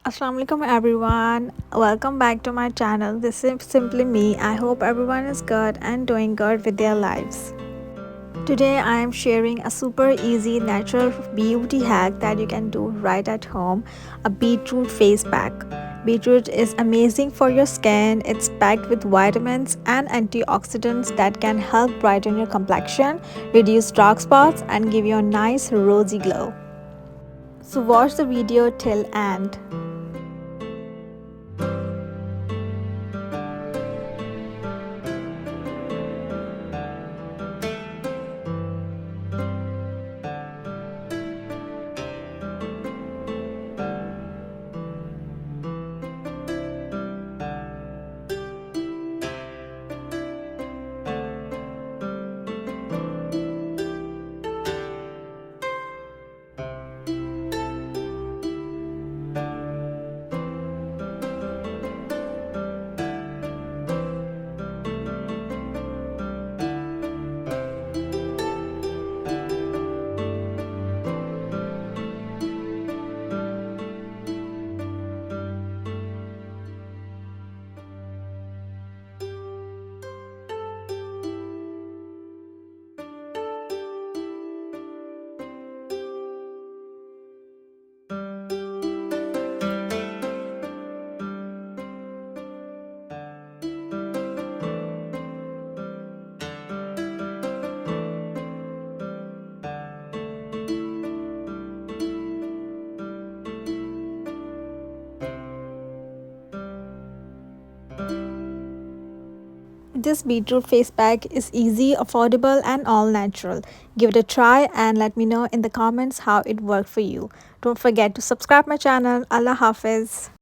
Assalamu alaikum everyone. Welcome back to my channel. This is simply me. I hope everyone is good and doing good with their lives. Today I am sharing a super easy natural beauty hack that you can do right at home, a beetroot face pack. Beetroot is amazing for your skin. It's packed with vitamins and antioxidants that can help brighten your complexion, reduce dark spots and give you a nice rosy glow. So watch the video till end. This beetroot face pack is easy, affordable and all natural. Give it a try and let me know in the comments how it worked for you. Don't forget to subscribe my channel. Allah Hafiz.